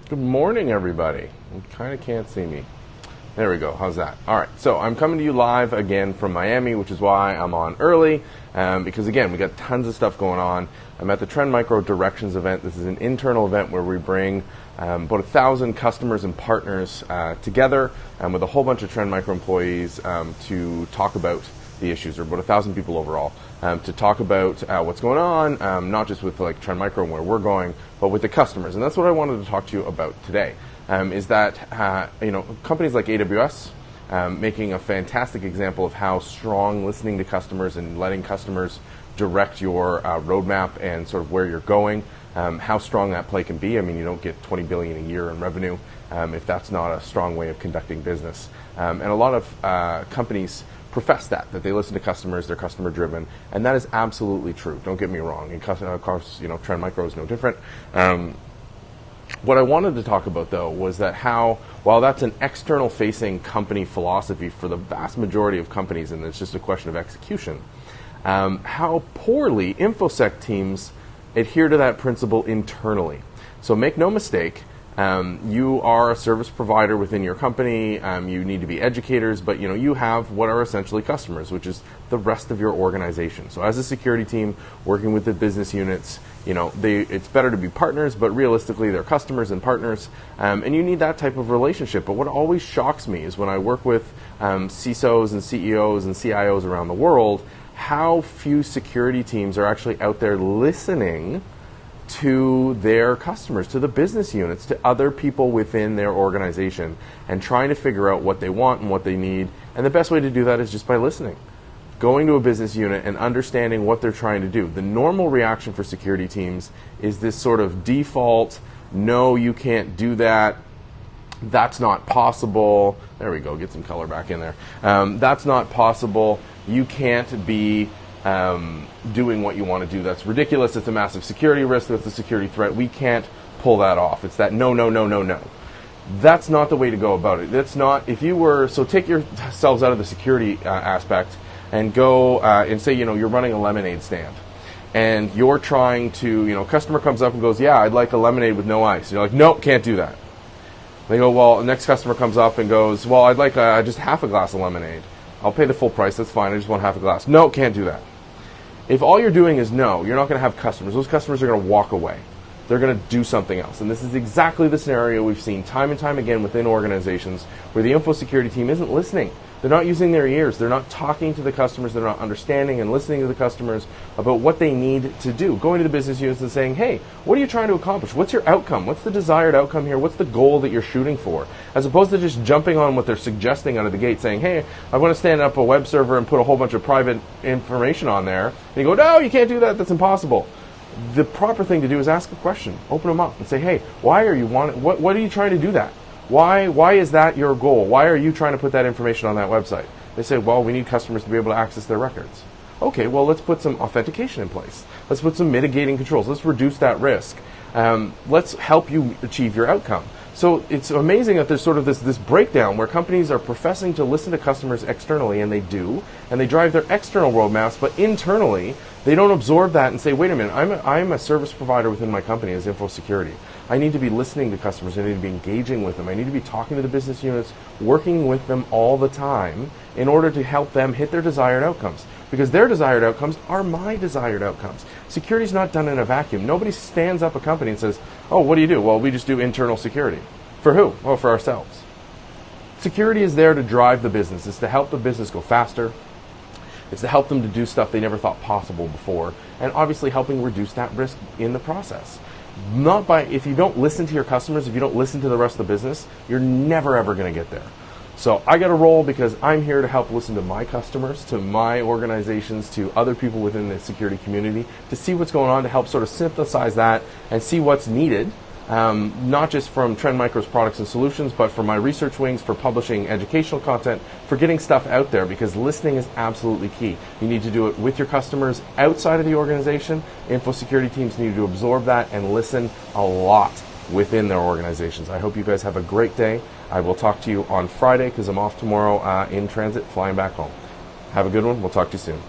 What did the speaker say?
Good morning, everybody. You kind of can't see me. There we go. How's that? All right. So I'm coming to you live again from Miami, which is why I'm on early, because, again, we got tons of stuff going on. I'm at the Trend Micro Directions event. This is an internal event where we bring about 1,000 customers and partners together with a whole bunch of Trend Micro employees to talk about the issues, or about 1,000 people overall, to talk about what's going on, not just with like Trend Micro and where we're going, but with the customers. And that's what I wanted to talk to you about today, is that companies like AWS making a fantastic example of how strong listening to customers and letting customers direct your roadmap and sort of where you're going, how strong that play can be. I mean, you don't get 20 billion a year in revenue if that's not a strong way of conducting business. And a lot of companies profess that they listen to customers, they're customer driven, and that is absolutely true. Don't get me wrong. And of course, Trend Micro is no different. What I wanted to talk about, though, was that how, while that's an external facing company philosophy for the vast majority of companies, and it's just a question of execution, how poorly InfoSec teams adhere to that principle internally. So make no mistake, you are a service provider within your company, you need to be educators, but you have what are essentially customers, which is the rest of your organization. So as a security team working with the business units, it's better to be partners, but realistically they're customers and partners, and you need that type of relationship. But what always shocks me is when I work with CISOs and CEOs and CIOs around the world, how few security teams are actually out there listening to their customers, to the business units, to other people within their organization, and trying to figure out what they want and what they need. And the best way to do that is just by listening. Going to a business unit and understanding what they're trying to do. The normal reaction for security teams is this sort of default, no, you can't do that, that's not possible. There we go, get some color back in there. That's not possible, you can't be doing what you want to do. That's ridiculous. It's a massive security risk. That's a security threat. We can't pull that off. It's that no, no, no, no, no. That's not the way to go about it. That's not, so take yourselves out of the security aspect and go and say, you're running a lemonade stand. And you're trying to, customer comes up and goes, yeah, I'd like a lemonade with no ice. You're like, nope, can't do that. They go, well, the next customer comes up and goes, well, I'd like just half a glass of lemonade. I'll pay the full price, that's fine, I just want half a glass. No, can't do that. If all you're doing is no, you're not going to have customers. Those customers are going to walk away. They're going to do something else. And this is exactly the scenario we've seen time and time again within organizations where the info security team isn't listening. They're not using their ears. They're not talking to the customers. They're not understanding and listening to the customers about what they need to do. Going to the business units and saying, hey, what are you trying to accomplish? What's your outcome? What's the desired outcome here? What's the goal that you're shooting for? As opposed to just jumping on what they're suggesting out of the gate, saying, hey, I want to stand up a web server and put a whole bunch of private information on there. And you go, no, you can't do that. That's impossible. The proper thing to do is ask a question. Open them up and say, hey, why are you what are you trying to do that? Why is that your goal? Why are you trying to put that information on that website? They say, well, we need customers to be able to access their records. Okay, well, let's put some authentication in place. Let's put some mitigating controls. Let's reduce that risk. Let's help you achieve your outcome. So it's amazing that there's sort of this breakdown where companies are professing to listen to customers externally, and they do, and they drive their external roadmaps, but internally, they don't absorb that and say, wait a minute, I'm a service provider within my company as info security. I need to be listening to customers. I need to be engaging with them. I need to be talking to the business units, working with them all the time in order to help them hit their desired outcomes. Because their desired outcomes are my desired outcomes. Security is not done in a vacuum. Nobody stands up a company and says, oh, what do you do? Well, we just do internal security. For who? Well, for ourselves. Security is there to drive the business. It's to help the business go faster. It's to help them to do stuff they never thought possible before, and obviously helping reduce that risk in the process. If you don't listen to your customers, if you don't listen to the rest of the business, you're never ever going to get there. So I got to roll because I'm here to help listen to my customers, to my organizations, to other people within the security community, to see what's going on, to help sort of synthesize that and see what's needed, not just from Trend Micro's products and solutions, but for my research wings, for publishing educational content, for getting stuff out there, because listening is absolutely key. You need to do it with your customers outside of the organization. Info security teams need to absorb that and listen a lot within their organizations. I hope you guys have a great day. I will talk to you on Friday because I'm off tomorrow in transit, flying back home. Have a good one. We'll talk to you soon.